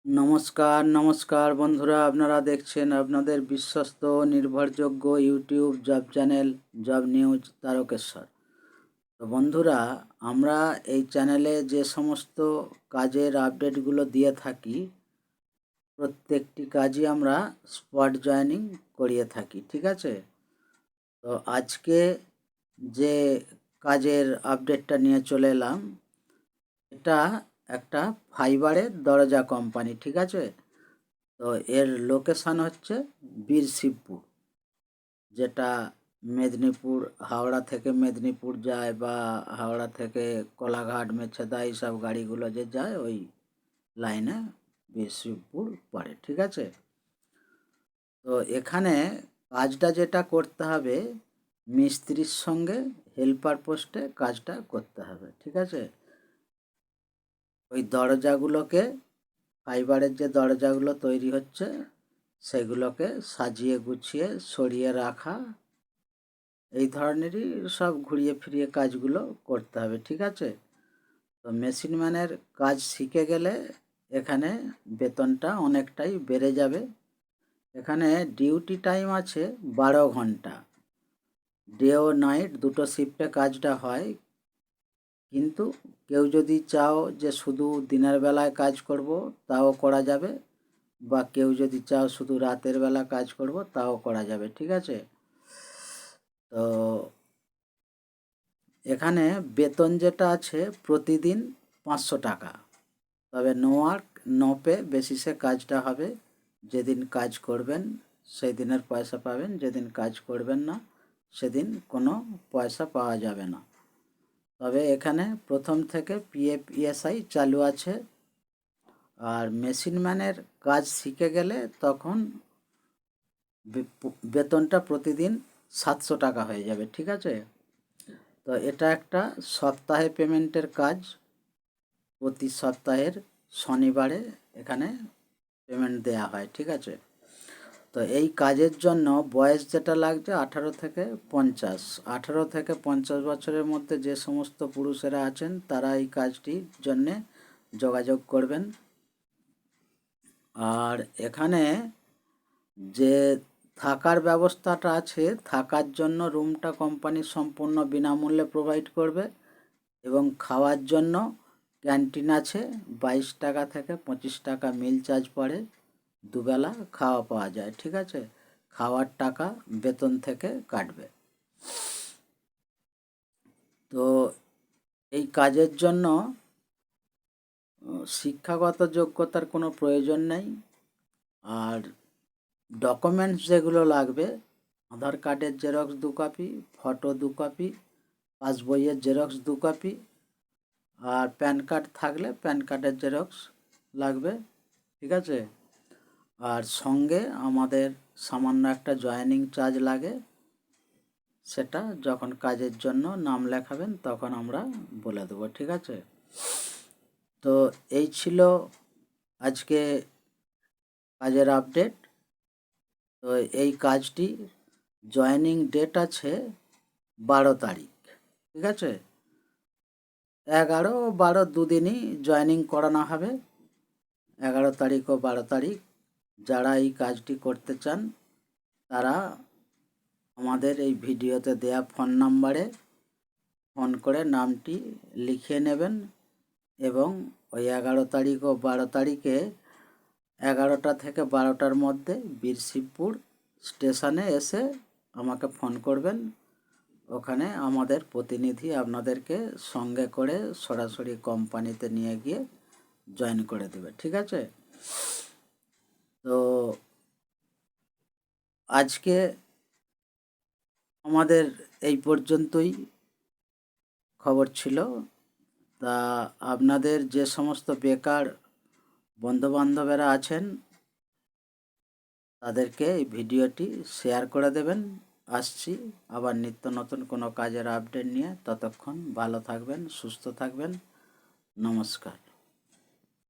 নমস্কার নমস্কার বন্ধুরা, আপনারা দেখছেন আপনাদের বিশ্বস্ত নির্ভরযোগ্য YouTube job channel job news Tarakeswar. তো বন্ধুরা, আমরা এই চ্যানেলে যে সমস্ত কাজের আপডেটগুলো দিয়ে থাকি, প্রত্যেকটি কাজই আমরা স্পট জয়েনিং করিয়ে থাকি, ঠিক আছে? তো আজকে যে কাজের আপডেটটা নিয়ে চলে এলাম, এটা একটা ফাইবারের দরজা কোম্পানি, ঠিক আছে? তো এর লোকেশান হচ্ছে বীরশিবপুর, যেটা মেদিনীপুর, হাওড়া থেকে মেদিনীপুর যায় বা হাওড়া থেকে কোলাঘাট, মেছেদা এইসব গাড়িগুলো যে যায় ওই লাইনে বীরশিবপুর পড়ে, ঠিক আছে? তো এখানে কাজটা যেটা করতে হবে, মিস্ত্রির সঙ্গে হেল্পার পোস্টে কাজটা করতে হবে, ঠিক আছে? ওই দরজাগুলোকে, ফাইবারের যে দরজাগুলো তৈরি হচ্ছে সেগুলোকে সাজিয়ে গুছিয়ে সরিয়ে রাখা, এই ধরনেরই সব ঘুরিয়ে ফিরিয়ে কাজগুলো করতে হবে, ঠিক আছে? তো মেশিনম্যানের কাজ শিখে গেলে এখানে বেতনটা অনেকটাই বেড়ে যাবে। এখানে ডিউটি টাইম আছে 12 ঘন্টা, ডে ও নাইট দুটো শিফটে কাজটা হয়। কিন্তু কেউ যদি চাও যে শুধু দিনের বেলায় কাজ করব, তাও করা যাবে, বা কেউ যদি চাও শুধু রাতের বেলা কাজ করব, তাও করা যাবে, ঠিক আছে? তো এখানে বেতন যেটা আছে প্রতিদিন 500 টাকা, তবে নো ওয়ার্ক নো পে বেসিসে কাজটা হবে। যেদিন কাজ করবেন সেই দিনের পয়সা পাবেন, যেদিন কাজ করবেন না সেদিন কোনো পয়সা পাওয়া যাবে না। তবে এখানে প্রথম থেকে পিএফ ইএসআই চালু আছে। আর মেশিনম্যানের কাজ শিখে গেলে তখন বেতনটা প্রতিদিন 700 টাকা হয়ে যাবে, ঠিক আছে? তো এটা একটা সপ্তাহে পেমেন্টের কাজ, প্রতি সপ্তাহের শনিবারে এখানে পেমেন্ট দেয়া হয়, ঠিক আছে? তো এই কাজের জন্য বয়স যেটা লাগছে 18 থেকে 50, 18 থেকে 50 বছরের মধ্যে যে সমস্ত পুরুষেরা আছেন তারা এই কাজটির জন্যে যোগাযোগ করবেন। আর এখানে যে থাকার ব্যবস্থাটা আছে, থাকার জন্য রুমটা কোম্পানি সম্পূর্ণ বিনামূল্যে প্রোভাইড করবে, এবং খাওয়ার জন্য ক্যান্টিন আছে। 22 টাকা থেকে 25 টাকা মিল চার্জ পড়ে, দুবেলা খাওয়া পাওয়া যায়, ঠিক আছে? খাওয়ার টাকা বেতন থেকে কাটবে। তো এই কাজের জন্য শিক্ষাগত যোগ্যতার কোনো প্রয়োজন নেই। আর ডকুমেন্টস যেগুলো লাগবে, আধার কার্ডের জেরক্স 2 কপি, ফটো 2 কপি, পাসবইয়ের জেরক্স 2 কপি, আর প্যান কার্ড থাকলে প্যান কার্ডের জেরক্স লাগবে, ঠিক আছে? আর সঙ্গে আমাদের সামান্য একটা জয়েনিং চার্জ লাগে, সেটা যখন কাজের জন্য নাম লেখাবেন তখন আমরা বলে দেবো, ঠিক আছে? তো এই ছিল আজকে কাজের আপডেট। তো এই কাজটি জয়েনিং ডেট আছে 12 তারিখ, ঠিক আছে? 11 ও 12 দুদিনই জয়েনিং করানো হবে। 11 তারিখ ও 12 তারিখ যারা এই কাজটি করতে চান তারা আমাদের এই ভিডিওতে দেয়া ফোন নাম্বারে ফোন করে নামটি লিখিয়ে নেবেন, এবং ওই 11 তারিখ ও 12 তারিখে 11টা থেকে 12টার মধ্যে বীরশিবপুর স্টেশনে এসে আমাকে ফোন করবেন। ওখানে আমাদের প্রতিনিধি আপনাদেরকে সঙ্গে করে সরাসরি কোম্পানিতে নিয়ে গিয়ে জয়েন করে দেবে, ঠিক আছে? তো আজকে আমাদের এই পর্যন্তই খবর ছিল। তা আপনাদের যে সমস্ত বেকার বন্ধুবান্ধবেরা আছেন তাদেরকে এই ভিডিওটি শেয়ার করে দেবেন। আসছি আবার নিত্য নতুন কোনো কাজের আপডেট নিয়ে। ততক্ষণ ভালো থাকবেন, সুস্থ থাকবেন। নমস্কার।